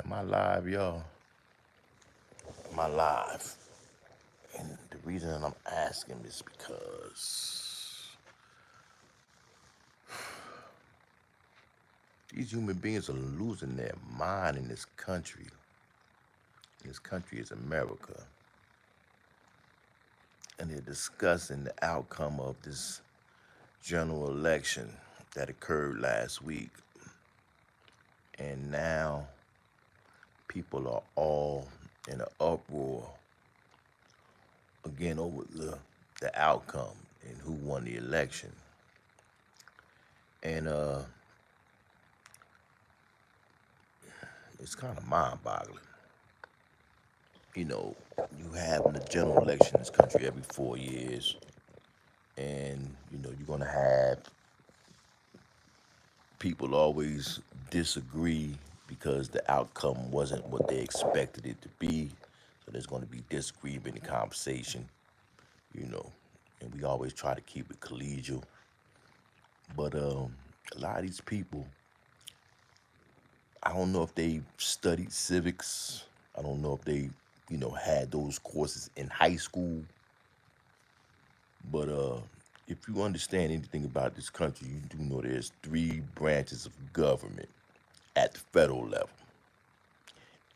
Am I live, y'all? Am I live? And the reason that I'm asking is because these human beings are losing their mind in this country. This country is America. And they're discussing the outcome of this general election that occurred last week. And now people are all in an uproar again over the outcome and who won the election. And it's kind of mind-boggling. You have the general election in this country every 4 years, and you're gonna have people always disagree because the outcome wasn't what they expected it to be. So there's gonna be disagreement and conversation, you know, and we always try to keep it collegial. But a lot of these people, I don't know if they studied civics. I don't know if they, had those courses in high school. But if you understand anything about this country, you do know there's three branches of government at the federal level.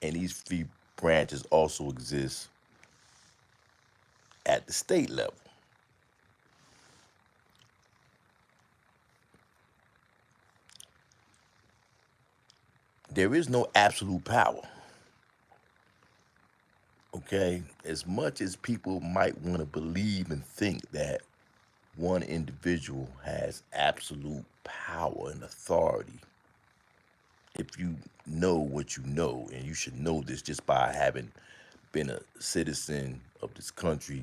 And these three branches also exist at the state level. There is no absolute power, okay? As much as people might want to believe and think that one individual has absolute power and authority, if you know what you know, and you should know this just by having been a citizen of this country,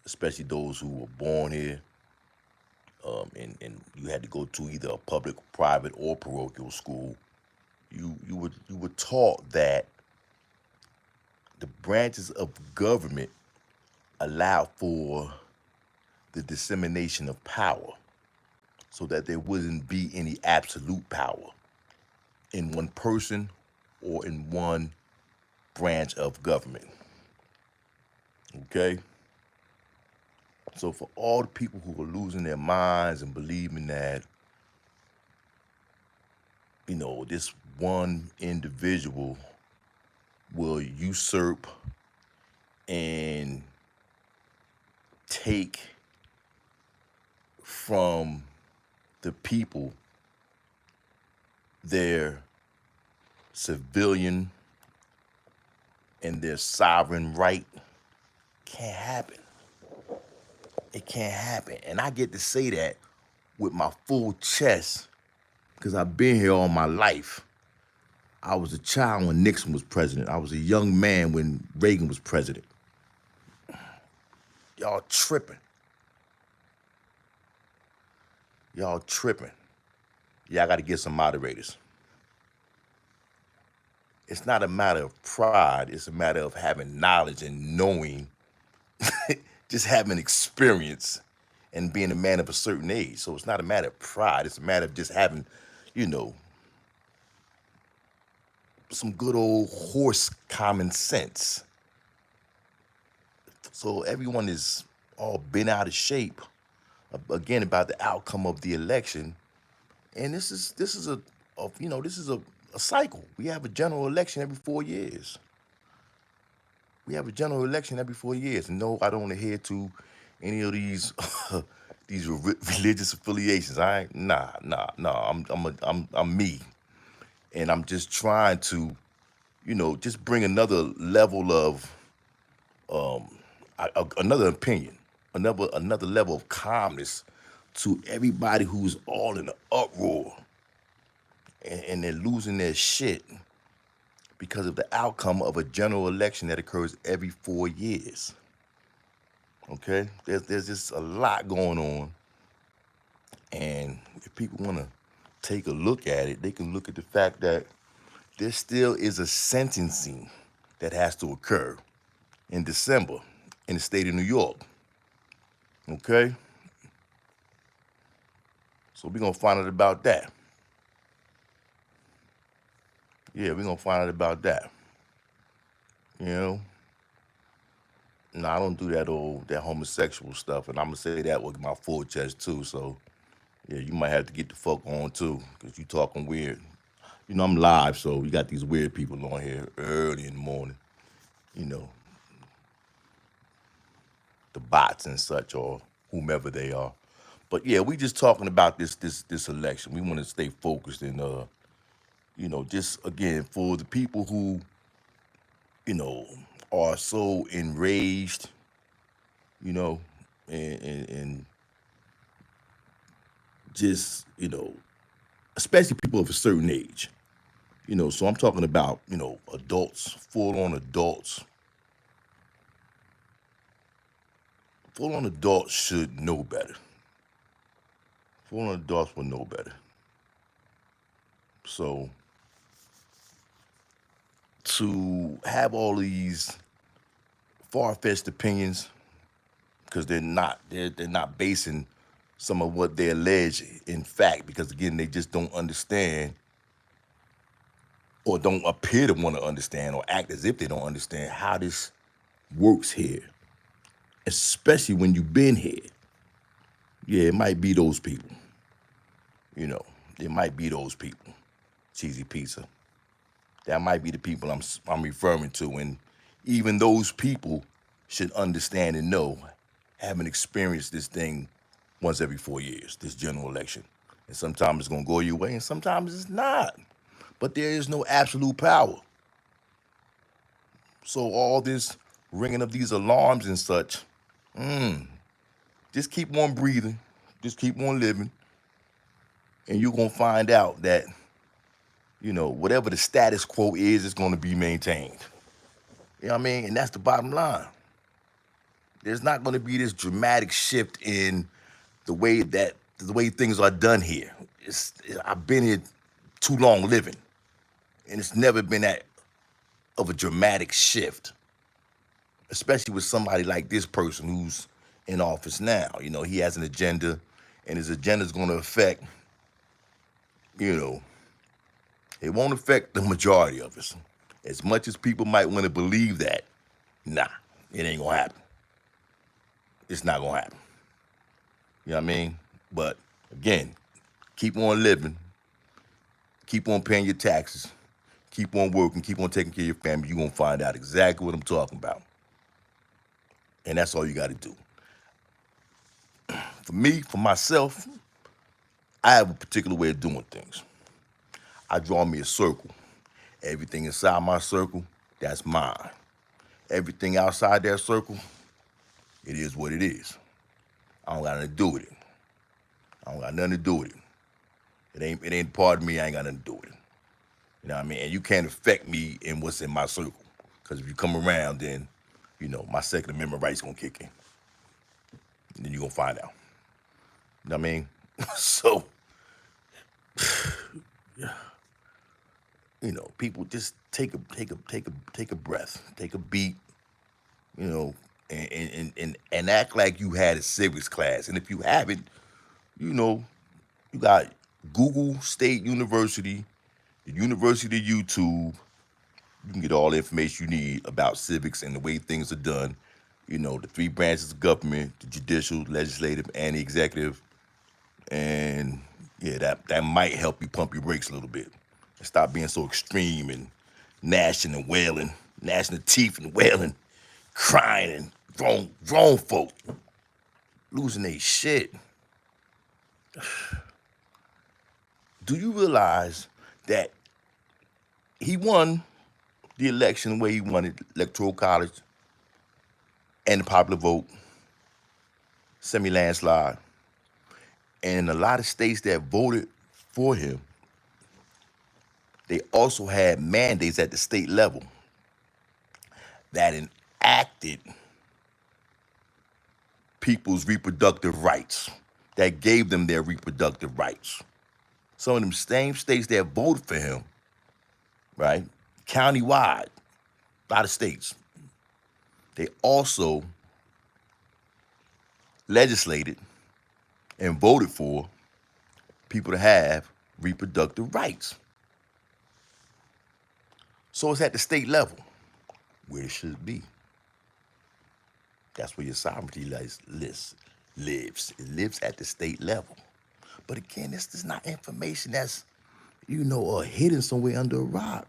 especially those who were born here, and you had to go to either a public, private, or parochial school. You were taught that the branches of government allow for the dissemination of power, so that there wouldn't be any absolute power in one person or in one branch of government. Okay? So for all the people who are losing their minds and believing that, this one individual will usurp and take from the people their civilian and their sovereign right, can't happen. It can't happen. And I get to say that with my full chest because I've been here all my life. I was a child when Nixon was president. I was a young man when Reagan was president. Y'all tripping. Y'all tripping. Y'all got to get some moderators. It's not a matter of pride. It's a matter of having knowledge and knowing, just having experience and being a man of a certain age. So it's not a matter of pride. It's a matter of just having, you know, some good old horse common sense. So everyone is all bent out of shape again about the outcome of the election. And this is a cycle. We have a general election every 4 years. We have a general election every 4 years. And no, I don't adhere to any of these these religious affiliations. I ain't nah. I'm me, and I'm just trying to, just bring another level of another opinion, another level of calmness to everybody who's all in an uproar and they're losing their shit because of the outcome of a general election that occurs every 4 years. Okay, there's just a lot going on, and if people want to take a look at it, they can look at the fact that there still is a sentencing that has to occur in December in the state of New York. Okay, so we're gonna find out about that. Yeah, we're gonna find out about that. You know, no, I don't do that homosexual stuff, and I'm gonna say that with my full chest too. So yeah, you might have to get the fuck on too, cause you talking weird. You know, I'm live, so you got these weird people on here early in the morning. You know, the bots and such, or whomever they are. But yeah, we just talking about this election. We want to stay focused and just again for the people who you know are so enraged, you know, and just especially people of a certain age. So I'm talking about adults, full on adults. Full on adults should know better. Full on adults will know better. So to have all these far-fetched opinions, because they're not basing some of what they allege in fact, because again they just don't understand or don't appear to want to understand or act as if they don't understand how this works here, especially when you've been here. Yeah, it might be those people. You know, it might be those people. Cheesy pizza. That might be the people I'm referring to, and even those people should understand and know, having experienced this thing once every 4 years, this general election, and sometimes it's gonna go your way, and sometimes it's not. But there is no absolute power. So all this ringing of these alarms and such, just keep on breathing, just keep on living, and you're gonna find out that whatever the status quo is going to be maintained. You know what I mean? And that's the bottom line. There's not going to be this dramatic shift in the way things are done here. I've been here too long living, and it's never been that of a dramatic shift, especially with somebody like this person who's in office now. He has an agenda, and his agenda is going to affect, you know, it won't affect the majority of us. As much as people might want to believe that, nah, it ain't gonna happen. It's not gonna happen. You know what I mean? But again, keep on living, keep on paying your taxes, keep on working, keep on taking care of your family. You're gonna find out exactly what I'm talking about. And that's all you gotta do. For me, for myself, I have a particular way of doing things. I draw me a circle. Everything inside my circle, that's mine. Everything outside that circle, it is what it is. I don't got nothing to do with it. I don't got nothing to do with it. It ain't part of me. I ain't got nothing to do with it. You know what I mean? And you can't affect me in what's in my circle. Because if you come around, then, my Second Amendment rights gonna kick in. And then you're gonna find out. You know what I mean? So, people just take a breath, take a beat, you know, and act like you had a civics class. And if you haven't, you know, you got Google State University, the University of YouTube. You can get all the information you need about civics and the way things are done. The three branches of government: the judicial, legislative, and the executive. And yeah, that might help you pump your brakes a little bit and stop being so extreme and gnashing and wailing, gnashing the teeth and wailing, crying, and grown folk losing their shit. Do you realize that he won the election the way he won it, electoral college and the popular vote, semi-landslide, and in a lot of states that voted for him, they also had mandates at the state level that enacted people's reproductive rights, that gave them their reproductive rights. Some of them same states that voted for him, right, countywide, a lot of states, they also legislated and voted for people to have reproductive rights. So it's at the state level where it should be. That's where your sovereignty lives. It lives at the state level. But again, this is not information that's, hidden somewhere under a rock.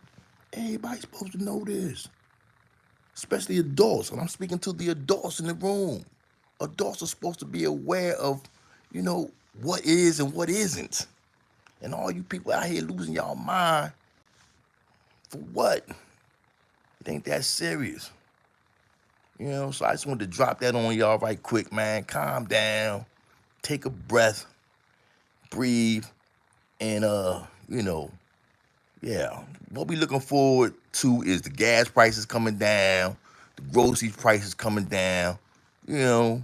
Everybody's supposed to know this, especially adults. And I'm speaking to the adults in the room. Adults are supposed to be aware of, what is and what isn't. And all you people out here losing y'all mind for what? It ain't that serious. So I just wanted to drop that on y'all right quick, man. Calm down, take a breath, breathe, and yeah. What we looking forward to is the gas prices coming down, the grocery prices coming down, you know,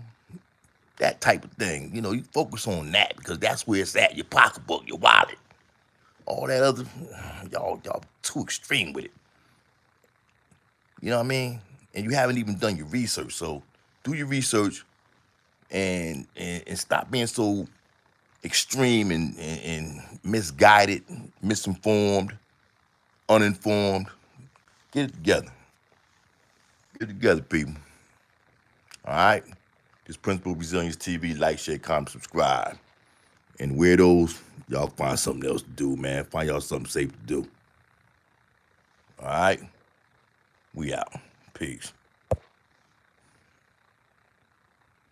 that type of thing. You focus on that because that's where it's at, your pocketbook, your wallet. All that other, y'all too extreme with it. You know what I mean? And you haven't even done your research. So do your research and stop being so extreme and misguided, misinformed, uninformed. Get it together. Get it together, people. All right? This Principal Resilience TV. Like, share, comment, subscribe. And weirdos, y'all find something else to do, man. Find y'all something safe to do. All right? We out. Peace.